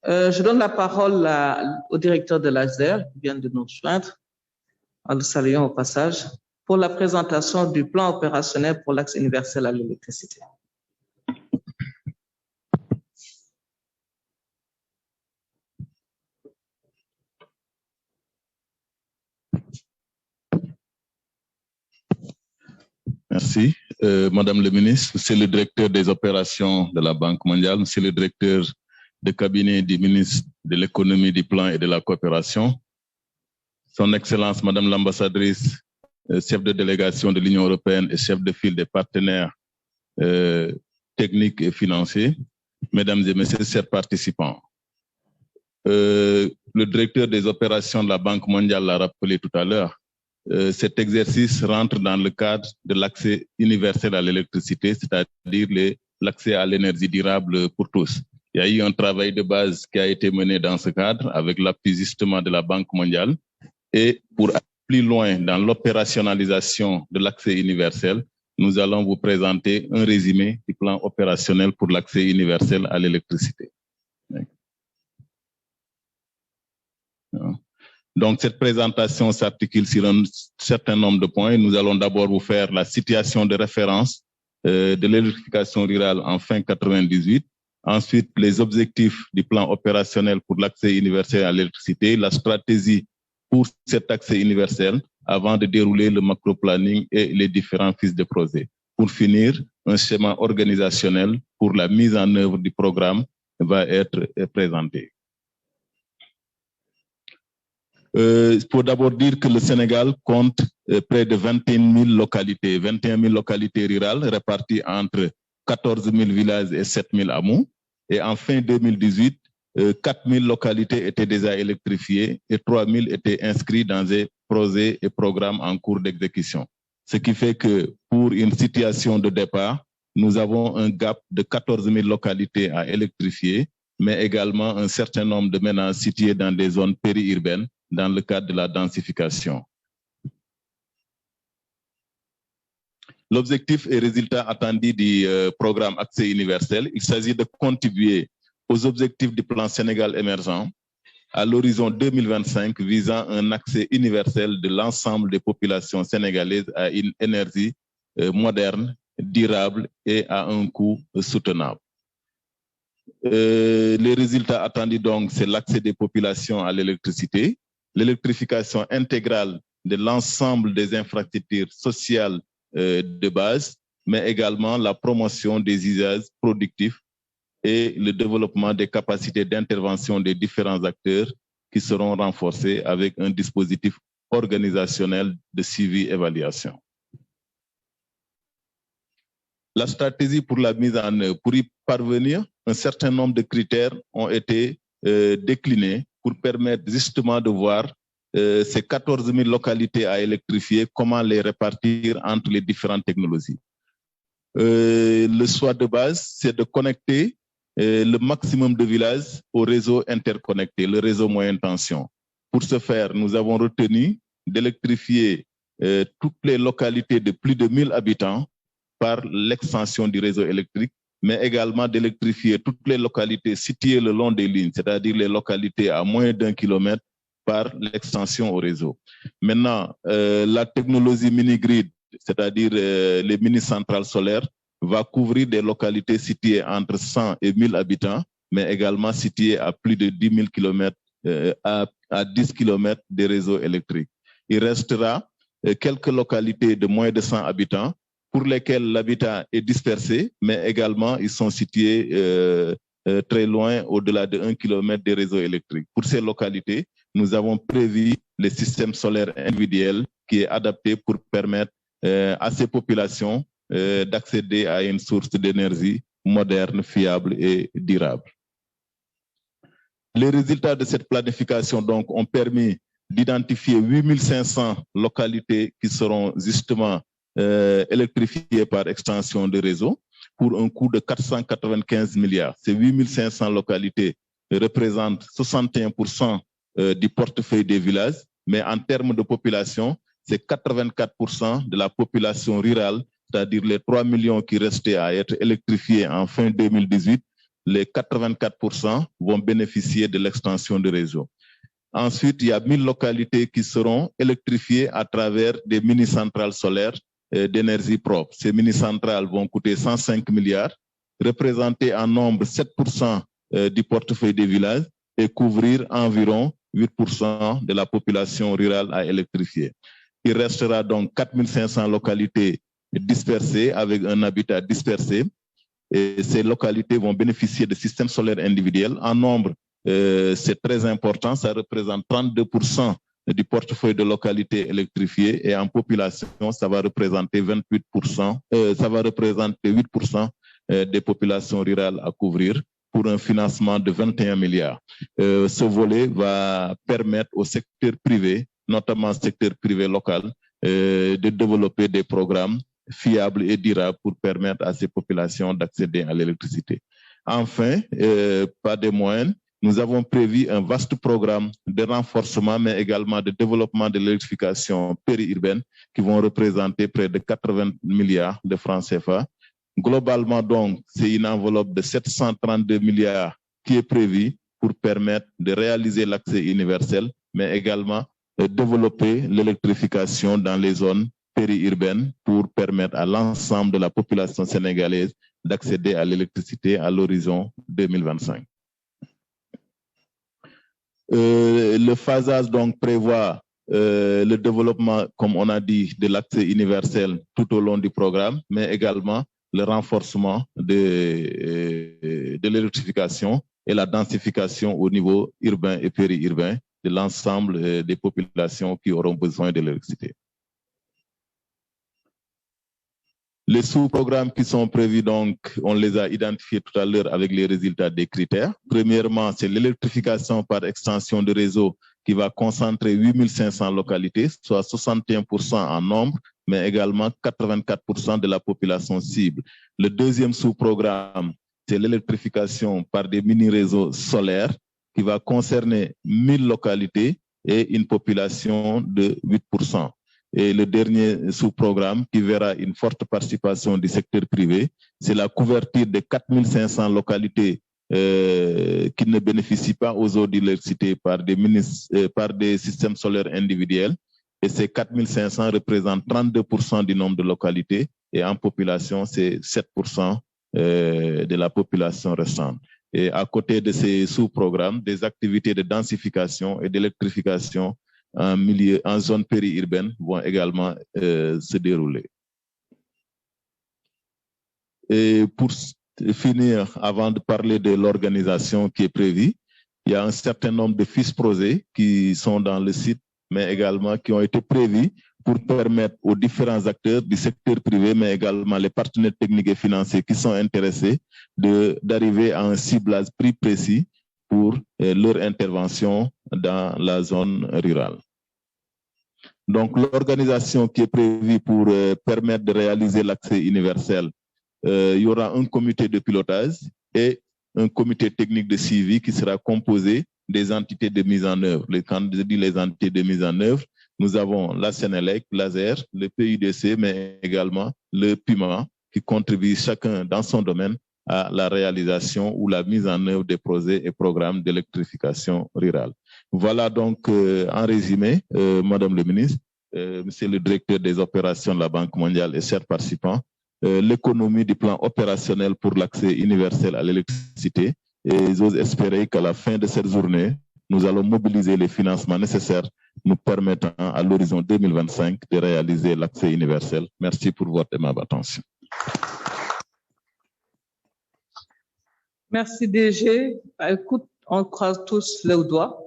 Je donne la parole au directeur de l'ASER, qui vient de nous joindre, en le saluant au passage, pour la présentation du plan opérationnel pour l'accès universel à l'électricité. Merci. Madame le ministre, Monsieur le directeur des opérations de la Banque mondiale, Monsieur le directeur de cabinet du ministre de l'économie, du plan et de la coopération, Son Excellence Madame l'ambassadrice, chef de délégation de l'Union européenne et chef de file des partenaires techniques et financiers, Mesdames et Messieurs, chers participants. Le directeur des opérations de la Banque mondiale l'a rappelé tout à l'heure. Cet exercice rentre dans le cadre de l'accès universel à l'électricité, c'est-à-dire l'accès à l'énergie durable pour tous. Il y a eu un travail de base qui a été mené dans ce cadre avec l'appui justement de la Banque mondiale. Et pour aller plus loin dans l'opérationnalisation de l'accès universel, nous allons vous présenter un résumé du plan opérationnel pour l'accès universel à l'électricité. Donc, cette présentation s'articule sur un certain nombre de points. Nous allons d'abord vous faire la situation de référence de l'électrification rurale en fin 98. Ensuite, les objectifs du plan opérationnel pour l'accès universel à l'électricité, la stratégie pour cet accès universel avant de dérouler le macro-planning et les différents fiches de projet. Pour finir, un schéma organisationnel pour la mise en œuvre du programme va être présenté. Il faut d'abord dire que le Sénégal compte près de 21 000 localités rurales réparties entre 14 000 villages et 7 000 hameaux. Et en fin 2018, 4 000 localités étaient déjà électrifiées et 3 000 étaient inscrits dans des projets et programmes en cours d'exécution. Ce qui fait que pour une situation de départ, nous avons un gap de 14 000 localités à électrifier, mais également un certain nombre de ménages situés dans des zones périurbaines dans le cadre de la densification. L'objectif et résultat attendu du programme Accès universel, il s'agit de contribuer aux objectifs du plan Sénégal émergent à l'horizon 2025 visant un accès universel de l'ensemble des populations sénégalaises à une énergie moderne, durable et à un coût soutenable. Les résultats attendus donc, c'est l'accès des populations à l'électricité, l'électrification intégrale de l'ensemble des infrastructures sociales de base, mais également la promotion des usages productifs et le développement des capacités d'intervention des différents acteurs qui seront renforcés avec un dispositif organisationnel de suivi-évaluation. La stratégie pour la mise en œuvre, pour y parvenir, un certain nombre de critères ont été déclinés pour permettre justement de voir ces 14 000 localités à électrifier, comment les répartir entre les différentes technologies. Le choix de base, c'est de connecter le maximum de villages au réseau interconnecté, le réseau moyenne tension. Pour ce faire, nous avons retenu d'électrifier toutes les localités de plus de 1000 habitants par l'extension du réseau électrique, mais également d'électrifier toutes les localités situées le long des lignes, c'est-à-dire les localités à moins d'1 kilomètre par l'extension au réseau. Maintenant, la technologie mini-grid, c'est-à-dire les mini-centrales solaires, va couvrir des localités situées entre 100 et 1000 habitants, mais également situées à plus de 10 000 km, à 10 km des réseaux électriques. Il restera quelques localités de moins de 100 habitants pour lesquelles l'habitat est dispersé, mais également ils sont situés très loin, au-delà de 1 km des réseaux électriques. Pour ces localités, nous avons prévu les systèmes solaires individuels qui est adapté pour permettre à ces populations d'accéder à une source d'énergie moderne, fiable et durable. Les résultats de cette planification donc ont permis d'identifier 8500 localités qui seront justement électrifiées par extension de réseau pour un coût de 495 milliards. Ces 8500 localités représentent 61% du portefeuille des villages, mais en termes de population, c'est 84% de la population rurale, c'est-à-dire les 3 millions qui restaient à être électrifiés en fin 2018, les 84% vont bénéficier de l'extension du réseau. Ensuite, il y a 1000 localités qui seront électrifiées à travers des mini-centrales solaires d'énergie propre. Ces mini-centrales vont coûter 105 milliards, représenter en nombre 7% du portefeuille des villages et couvrir environ 8% de la population rurale à électrifier. Il restera donc 4500 localités dispersées avec un habitat dispersé. Et ces localités vont bénéficier de systèmes solaires individuels. En nombre, c'est très important, ça représente 32% du portefeuille de localités électrifiées et en population, ça va représenter 28%, ça va représenter 8% des populations rurales à couvrir pour un financement de 21 milliards. Ce volet va permettre au secteur privé, notamment le secteur privé local, de développer des programmes fiables et durables pour permettre à ces populations d'accéder à l'électricité. Enfin, pas de moyens, nous avons prévu un vaste programme de renforcement, mais également de développement de l'électrification périurbaine qui vont représenter près de 80 milliards de francs CFA. Globalement, donc, c'est une enveloppe de 732 milliards qui est prévue pour permettre de réaliser l'accès universel, mais également développer l'électrification dans les zones périurbaines pour permettre à l'ensemble de la population sénégalaise d'accéder à l'électricité à l'horizon 2025. Le phasage donc prévoit le développement, comme on a dit, de l'accès universel tout au long du programme, mais également le renforcement de l'électrification et la densification au niveau urbain et périurbain de l'ensemble des populations qui auront besoin de l'électricité. Les sous-programmes qui sont prévus, donc, on les a identifiés tout à l'heure avec les résultats des critères. Premièrement, c'est l'électrification par extension de réseau qui va concentrer 8500 localités, soit 61% en nombre, mais également 84% de la population cible. Le deuxième sous-programme, c'est l'électrification par des mini-réseaux solaires qui va concerner 1000 localités et une population de 8%. Et le dernier sous-programme qui verra une forte participation du secteur privé, c'est la couverture de 4500 localités qui ne bénéficient pas aujourd'hui de l'électricité par des systèmes solaires individuels. Et ces 4500 représentent 32% du nombre de localités et en population, c'est 7% de la population restante. Et à côté de ces sous-programmes, des activités de densification et d'électrification en zone périurbaine vont également se dérouler. Et pour finir, avant de parler de l'organisation qui est prévue, il y a un certain nombre de fiches projets qui sont dans le site, mais également qui ont été prévus pour permettre aux différents acteurs du secteur privé, mais également les partenaires techniques et financiers qui sont intéressés d'arriver à un ciblage plus précis pour leur intervention dans la zone rurale. Donc, l'organisation qui est prévue pour permettre de réaliser l'accès universel, il y aura un comité de pilotage et un comité technique de suivi qui sera composé des entités de mise en œuvre. Quand je dis les entités de mise en œuvre, nous avons la Sénélec, l'ASER, le PUDC, mais également le PUMA, qui contribuent chacun dans son domaine à la réalisation ou la mise en œuvre des projets et programmes d'électrification rurale. Voilà donc en résumé, Madame le ministre, Monsieur le directeur des opérations de la Banque mondiale et chers participants, l'économie du plan opérationnel pour l'accès universel à l'électricité. Et j'ose espérer qu'à la fin de cette journée, nous allons mobiliser les financements nécessaires nous permettant à l'horizon 2025 de réaliser l'accès universel. Merci pour votre aimable attention. Merci DG. Écoute, on croise tous les doigts